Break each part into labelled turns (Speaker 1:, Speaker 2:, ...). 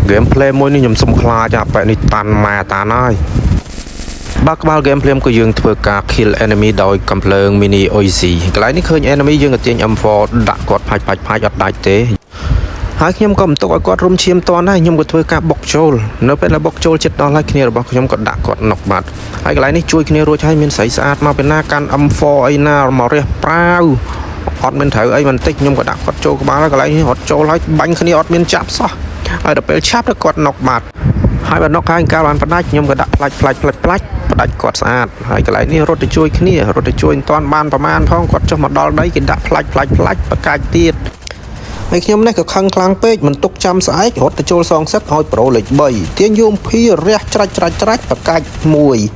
Speaker 1: gameplay មួយនេះខ្ញុំសុំខ្លាចអាប៉ែនេះតាន់ម៉ែតាណហើយបើក្បាល gameplay ក៏យើងធ្វើការ kill enemy ដោយកំភ្លើង mini Oizy កន្លែងនេះឃើញ enemy យើងក៏ទាញ M4 ដាក់គាត់ផាច់អត់ដាច់ទេហើយខ្ញុំក៏មិនទុកឲ្យគាត់រុំឈាមតន់ដែរខ្ញុំក៏ធ្វើការបុកចូលនៅពេលដែលបុកចូលចិត្តដល់ហើយគ្នារបស់ខ្ញុំក៏ដាក់គាត់ណុកបាត់ហើយកន្លែងនេះជួយគ្នារួចហើយមានស្រីស្អាតមកពីណាកាន់ M4 អីណាមករះប្រាវអត់មានត្រូវអីបន្តិចខ្ញុំក៏ដាក់គាត់ចូលក្បាលហើយកន្លែងនេះរត់ចូលហើយបាញ់គ្នាអត់មានចាប់សោះហើយដល់ពេលឆាប់ទៅគាត់ណុកបាត់ហើយបើណុកហើយកាលបានផ្ដាច់ខ្ញុំក៏ដាក់ផ្លាច់ផ្ដាច់គាត់ស្អាតហើយកន្លែងនេះរត់ទៅជួយគ្នារត់ទៅជួយមិនតាន់បានប្រមាណផងគាត់ចុះមកដល់ដីគេដាក់ផ្លាច់បកាច់ទៀតហើយខ្ញុំនេះក៏ខឹងខ្លាំងពេកមិនទុកចាំស្អែករត់ទៅចូលសងសឹកឲ្យប្រូលេខ3ទាញយូមភីរះច្រាច់បកាច់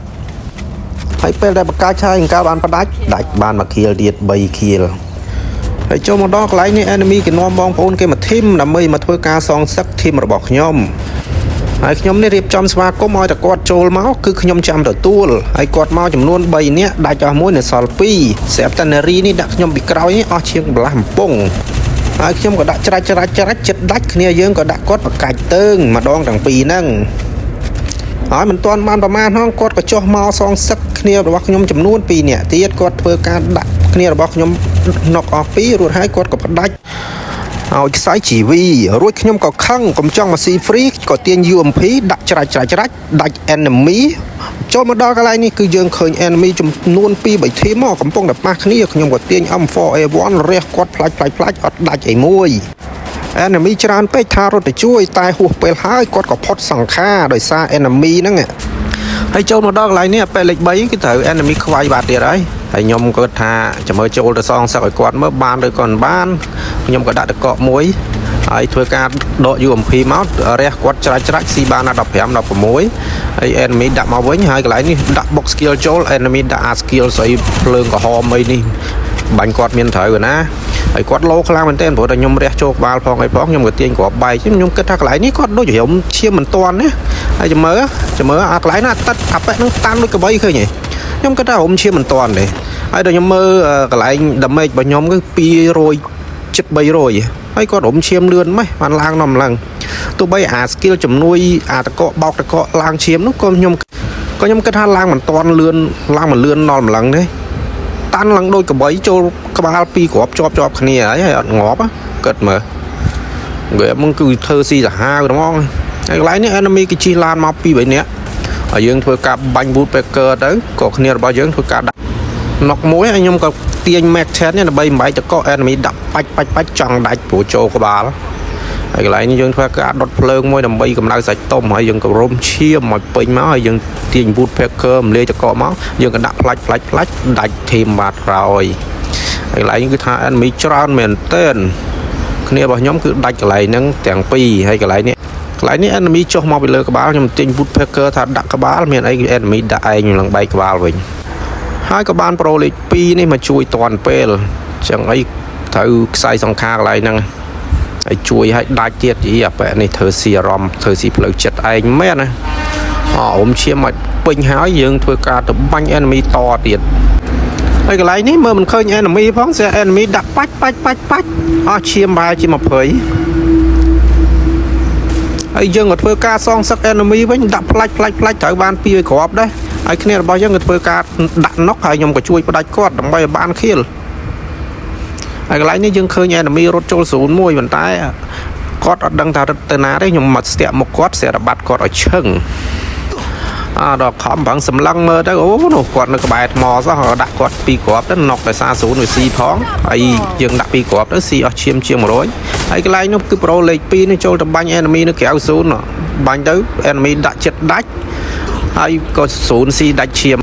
Speaker 1: 1ហើយពេលដែលបកាច់ហើយកាលបានផ្ដាច់បានមកខៀលទៀត3ខៀលហើយចូលមកដល់កន្លែងនេះ enemy គេនាំបងប្អូនគេមកធីមដើម្បីមកធ្វើការសងសឹកធីមរបស់ខ្ញុំហើយខ្ញុំនេះរៀបចំស្វាគមន៍ឲ្យតែគាត់ចូលមកគឺខ្ញុំចាំទទួលហើយគាត់មកចំនួន3នាក់ដាច់អស់មួយនៅសល់2ស្រាប់តែនារីនេះដាក់ខ្ញុំពីក្រោយនេះអស់ជាងបន្លាស់កំពង់ហើយខ្ញុំក៏ដាក់ច្រាច់ចិត្តដាច់គ្នាយើងក៏ដាក់គាត់បកាច់តើងម្ដងទាំងពីរហ្នឹងហើយមិនទាន់បានប្រមាណហ្នឹងគាត់ក៏ចុះមកសងសឹកគ្នារបស់ខ្ញុំចំនួន2នាក់ទៀតគាត់ធ្វើការដាក់គ្នារបស់ខ្ញុំណុកអស់2រួចហើយគាត់ក៏ផ្ដាច់ឲ្យខ្សែជីវីរួចខ្ញុំក៏ខឹងកុំចង់មកស៊ី free ក៏ទាញ UMP ដាក់ច្រាច់ដាច់ enemy ចូលមកដល់កន្លែងនេះគឺយើងឃើញ enemy ចំនួន2-3 ធីមមកកំពុងតែប៉ះគ្នាខ្ញុំក៏ទាញ M4A1 រះគាត់ផ្លាច់អត់ដាច់អីមួយ enemy ច្រើនពេកថារត់ទៅជួយតែហួសពេលហើយគាត់ក៏ផុតសង្ខារដោយសារ enemy ហ្នឹងហើយចូលមកដល់កន្លែងនេះពេលលេខ3គឺត្រូវ enemy ខ្វាយបាត់ទៀតហើយខ្ញុំក៏ថាចាំមើលចូលទៅសងសឹកឲ្យគាត់មើលបានឬក៏មិនបានខ្ញុំក៏ដាក់តកកមួយហើយធ្វើការដក UMP មករះគាត់ច្រាច់ស៊ីបានដល់15 16ហើយ enemy ដាក់មកវិញហើយកន្លែងនេះដាក់ box skill ចូល enemy ដាក់ A skill ស្អីភ្លើងក្រហមអីនេះបាញ់គាត់មានត្រូវណាហើយគាត់លោខ្លាំងមែនទែនព្រោះតែខ្ញុំរះចូលក្បាលផងអីផងខ្ញុំក៏ទាញគ្រាប់បែកខ្ញុំគិតថាកន្លែងនេះគាត់ដូចរំឈាមមិនតាន់ណាហើយចាំមើលអាកន្លែងណាទឹកអាប៉ែហ្នឹងតាន់ដូចកបីឃើញទេខ្ញុំគិតថារំឈាមមិនតាន់ទេហើយដល់ខ្ញុំមើលកន្លែង damage របស់ខ្ញុំគឺ200 ជិត300ហើយគាត់រំឈាមលឿនម៉េះបានឡើងដល់ម្លឹងទោះបីអា skill ជំនួយអាតកកបោកតកកឡើងឈាមនោះក៏ខ្ញុំគិតថាឡើងមិនតាន់លឿនឡើងមិនលឿនដល់ម្លឹងទេតាន់ឡើងដូចកបីចូលក្បាល2គ្រាប់ជាប់គ្នាហើយអត់ងាប់គិតមើលគេមកគឺធ្វើស៊ីសាហាវហ្មងហើយកន្លែងនេះ enemy គេជិះឡានមក2-3នាក់ហើយយើងធ្វើការបាញ់ boot packer ទៅក៏គ្នារបស់យើងធ្វើការដាក់ណុកមួយហើយខ្ញុំក៏ទាញ max 10នេះដើម្បីបំបែកតក enemy ដាក់បាច់ចង់ដាច់ព្រោះចូលក្បាលហើយកន្លែងនេះយើងធ្វើការដុតភ្លើងមួយដើម្បីកម្ដៅសាច់តុំហើយយើងក៏រុំឈាមឲ្យពេញមកហើយយើងទាញ boot packer រំលាយតកមកយើងក៏ដាក់ផ្លាច់ដាច់ធីមបាត់ក្រោយហើយកន្លែងនេះគឺថា enemy ច្រើនមែនទែនគ្នារបស់ខ្ញុំគឺដាច់កន្លែងហ្នឹងទាំងពីរហើយកន្លែងនេះenemy ចុះមកពីលើក្បាលខ្ញុំទាញ boot packer ថាដាក់ក្បាលមានអី enemy ដាក់ឯងឡើងបែកក្បាលវិញហើយក៏បានប្រូលេខ2នេះមកជួយតាន់ពេលអញ្ចឹងអីត្រូវខ្សែសង្ខារកន្លែងហ្នឹងហើយជួយឲ្យដាច់ទៀតអាប៉ែនេះធ្វើស៊ីអារម្មណ៍ធ្វើស៊ីផ្លូវចិត្តឯងមែនណាអមឈាមមកពេញហើយយើងធ្វើការទៅបាញ់ enemy តទៀតហើយកន្លែងនេះមើលមិនឃើញ enemy ផងស្អា enemy ដាក់បាច់អស់ឈាមបែរជា20ហើយយើងក៏ធ្វើការសងសឹក enemy វិញដាក់ផ្លាច់ត្រូវបាន2គ្រាប់ដែរហើយគ្នារបស់យើងក៏ធ្វើការដាក់ណុកហើយខ្ញុំក៏ជួយផ្ដាច់គាត់ដើម្បីឲ្យបានខៀលហើយកន្លែងនេះយើងឃើញ enemy រត់ចូល01ប៉ុន្តែគាត់អត់ដឹងថារត់ទៅណាទេខ្ញុំមកស្ទាក់មុខគាត់ស្ទាក់របាត់គាត់ឲ្យឈឹងដល់ខំប្រឹងសម្លឹងមើលទៅអូនោះគាត់នៅក្បែរថ្មសោះដាក់គាត់2គ្រាប់ទៅណុកដោយសារ0វាស៊ីផងហើយយើងដាក់2គ្រាប់ទៅស៊ីអស់ឈាមជាង100ហើយកន្លែងនោះគឺប្រូលេខ2នេះចូលទៅបាញ់ enemy នៅក្រៅ0បាញ់ទៅ enemy ដាក់ចិត្តដាច់ហើយក៏0ស៊ីដាច់ឈាម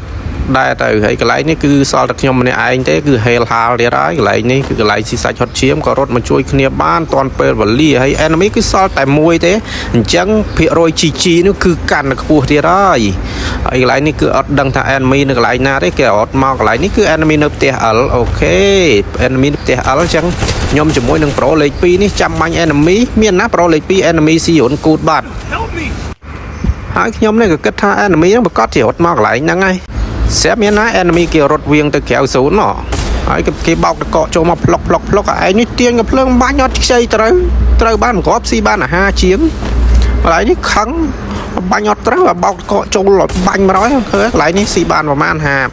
Speaker 1: ដែរទៅហើយកន្លែងនេះគឺសល់តែខ្ញុំម្នាក់ឯងទេគឺហេលហាលទៀតហើយកន្លែងនេះគឺកន្លែងស៊ីសាច់ហត់ឈាមក៏រត់មកជួយគ្នាបានតាន់ពេលវេលាហើយ enemy គឺសល់តែមួយទេអញ្ចឹងភាគរយ GG នោះគឺកាន់តែខ្ពស់ទៀតហើយកន្លែងនេះគឺអត់ដឹងថា enemy នៅកន្លែងណាទេគេអត់មកកន្លែងនេះគឺ enemy នៅផ្ទះ L អូខេ enemy នៅផ្ទះ L អញ្ចឹងខ្ញុំជាមួយនឹងប្រូលេខ2នេះចាំបាញ់ enemy មានណាប្រូលេខ2 enemy ស៊ីរុនគូតបាត់ហើយខ្ញុំនេះក៏គិតថា enemy ហ្នឹងប្រកាសជារត់មកកន្លែងហ្នឹងហើយស្រាប់មានណា enemy គេរត់វៀងទៅក្រៅ0ណោះហើយគេបោកតកកចូលមកផ្លុកឯងនេះទាញកំភ្លើងបាញ់អត់ខ្ចីត្រូវបានគ្រាប់ស៊ីបានអាហារជាង lại đi khăn bánh ngọt rất là bọc cọ trâu lọt bánh mà nói lại đi xì bàn vào man hà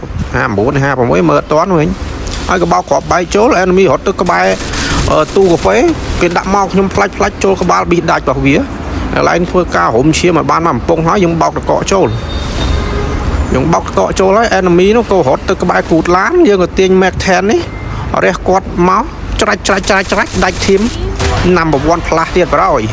Speaker 1: bốn hà và mỗi mở toán mình ai có bao cọ bay chỗ là enemy họ tức có bay tu của phế cái đạm mau nhưng flash chỗ có ba bị đạch vào vía lại thưa ca hôm chia mà ban mà bông nói dùng bọc cọ trâu dùng bọc cọ trâu lấy enemy nó câu hot tức có bay cụt lán nhưng mà tiền mẹt thèn ấy ở đây quạt máu trái đạch thêm nằm một one plus tiền rồi